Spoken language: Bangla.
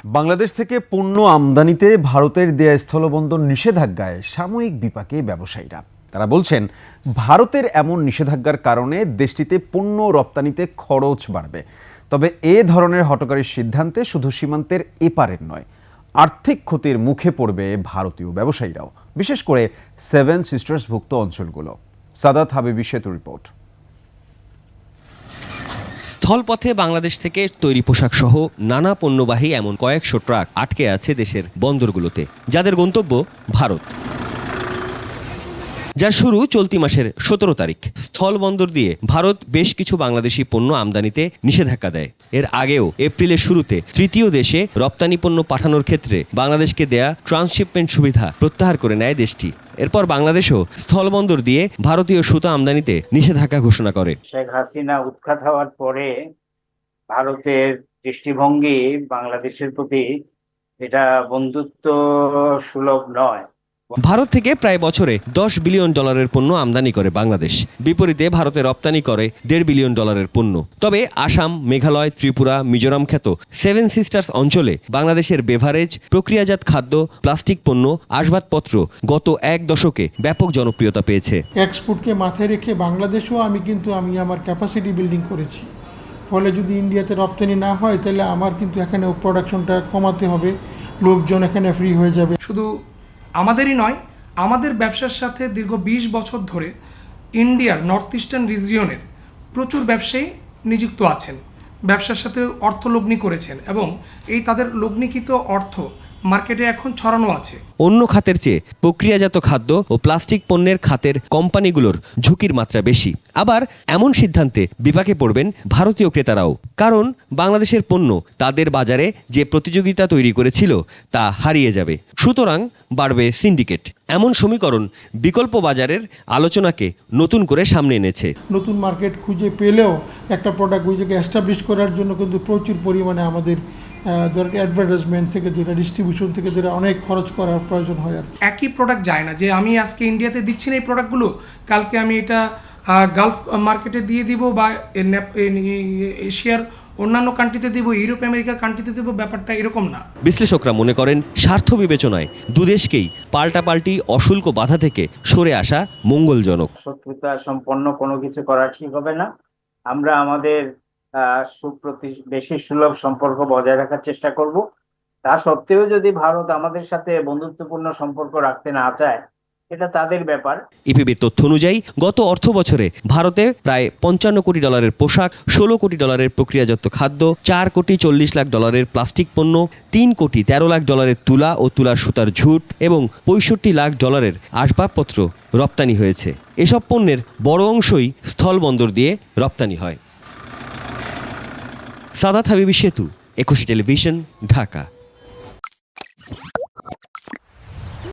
বাংলাদেশ থেকে পণ্য আমদানিতে ভারতের দেয়া স্থলবন্দর নিষেধাজ্ঞায় সাময়িক বিপাকে ব্যবসায়ীরা। তারা বলছেন, ভারতের এমন নিষেধাজ্ঞার কারণে দেশটিতে পণ্য রপ্তানিতে খরচ বাড়বে। তবে এ ধরনের হঠকারী সিদ্ধান্তে শুধু সীমান্তের এপারের নয়, আর্থিক ক্ষতির মুখে পড়বে ভারতীয় ব্যবসায়ীরাও, বিশেষ করে সেভেন সিস্টার্সভুক্ত অঞ্চলগুলো। সাদাত হাবিবি সেতু রিপোর্ট। স্থলপথে বাংলাদেশ থেকে তৈরি পোশাক সহ নানা পণ্যবাহী এমন কয়েকশো ট্রাক আটকে আছে দেশের বন্দরগুলোতে, যাদের গন্তব্য ভারত। যার শুরু চলতি মাসের 17 তারিখ। স্থল বন্দর দিয়ে ভারত বেশ কিছু বাংলাদেশি পণ্য আমদানিতে নিষেধাজ্ঞা দেয়। এর আগেও এপ্রিলের শুরুতে তৃতীয় দেশে রপ্তানি পণ্য পাঠানোর ক্ষেত্রে বাংলাদেশকে দেয়া ট্রান্সশিপমেন্ট সুবিধা প্রত্যাহার করে নেয় দেশটি। এরপর বাংলাদেশও স্থলবন্দর দিয়ে ভারতীয় সুতা আমদানিতে নিষেধাজ্ঞা ঘোষণা করে। শেখ হাসিনা উৎখাত হওয়ার পরে ভারতের দৃষ্টিভঙ্গি বাংলাদেশের প্রতি এটা বন্ধুত্ব সুলভ নয়। ভারত থেকে প্রায় বছরে $10 বিলিয়ন পণ্য আমদানি করে বাংলাদেশ। বিপরীতে ভারতে রপ্তানি করে $1.5 বিলিয়ন পণ্য। তবে আসাম, মেঘালয়, ত্রিপুরা, মিজোরাম খ্যাত সেভেন সিস্টার্স অঞ্চলে বাংলাদেশের বেভারেজ, প্রক্রিয়াজাত খাদ্য, প্লাস্টিক পণ্য, আসবাবপত্র গত এক দশকে ব্যাপক জনপ্রিয়তা পেয়েছে। এক্সপোর্টকে মাথায় রেখে বাংলাদেশেও আমি আমার ক্যাপাসিটি বিল্ডিং করেছি। ফলে যদি ইন্ডিয়াতে রপ্তানি না হয় তাহলে আমার কিন্তু এখানে প্রোডাকশনটা কমাতে হবে, লোকজন এখানে ফ্রি হয়ে যাবে। শুধু আমাদেরই নয়, আমাদের ব্যবসার সাথে দীর্ঘ 20 বছর ধরে ইন্ডিয়ার নর্থ ইস্টার্ন রিজিয়নের প্রচুর ব্যবসায়ী নিযুক্ত আছেন, ব্যবসার সাথে অর্থ লগ্নি করেছেন এবং এই তাদের লগ্নিকৃত অর্থ মার্কেটে এখন ছড়ানো আছে। অন্য খাতের চেয়ে প্রক্রিয়াজাত খাদ্য ও প্লাস্টিক পণ্যের খাতের কোম্পানিগুলোর ঝুঁকির মাত্রা বেশি। আবার এমন সিদ্ধান্তে বিপাকে পড়বেন ভারতীয় ক্রেতারাও, কারণ বাংলাদেশের পণ্য তাদের বাজারে যে প্রতিযোগিতা তৈরি করেছিল তা হারিয়ে যাবে। সুতরাং বাড়বে সিন্ডিকেট। এমন সমীকরণ বিকল্প বাজারের আলোচনাকে নতুন করে সামনে এনেছে। নতুন মার্কেট খুঁজে পেলেও একটা প্রোডাক্ট ওই জায়গায় এস্টাবলিশ করার জন্য কিন্তু প্রচুর পরিমাণে আমাদের অ্যাডভার্টাইজমেন্ট থেকে ধরে ডিস্ট্রিবিউশন থেকে ধরে অনেক খরচ করার প্রয়োজন হয়। আর একই প্রোডাক্ট যায় না যে আমি আজকে ইন্ডিয়াতে দিচ্ছি না এই প্রোডাক্টগুলো, কালকে আমি এটা গালফ মার্কেটে দিয়ে দিব বা এশিয়ার অন্যান্য কান্ট্রিতে দিব, ইউরোপ আমেরিকার কান্ট্রিতে দিব, ব্যাপারটা এরকম না। বিশ্লেষকরা মনে করেন, স্বার্থ বিবেচনায় দুদেশকেই পাল্টাপাল্টি অশুল্ক বাধা থেকে সরে আসা মঙ্গলজনক। শত্রুতা সম্পন্ন কোনো কিছু করা ঠিক হবে না। আমরা আমাদের বেশি সুলভ সম্পর্ক বজায় রাখার চেষ্টা করব। তা সত্ত্বেও যদি ভারত আমাদের সাথে বন্ধুত্বপূর্ণ সম্পর্ক রাখতে না চায়, এটা তাদের ব্যাপার। ইপিবির তথ্য অনুযায়ী গত অর্থ বছরে ভারতে প্রায় $55 কোটি পোশাক, $16 কোটি প্রক্রিয়াজাত খাদ্য, $4 কোটি 40 লাখ প্লাস্টিক পণ্য, $3 কোটি 13 লাখ তুলা ও তুলার সুতার ঝুট এবং $65 লাখ আসবাবপত্র রপ্তানি হয়েছে। এসব পণ্যের বড় অংশই স্থলবন্দর দিয়ে রপ্তানি হয়। সাদাত হাবিবি সেতু, 21 টেলিভিশন, ঢাকা।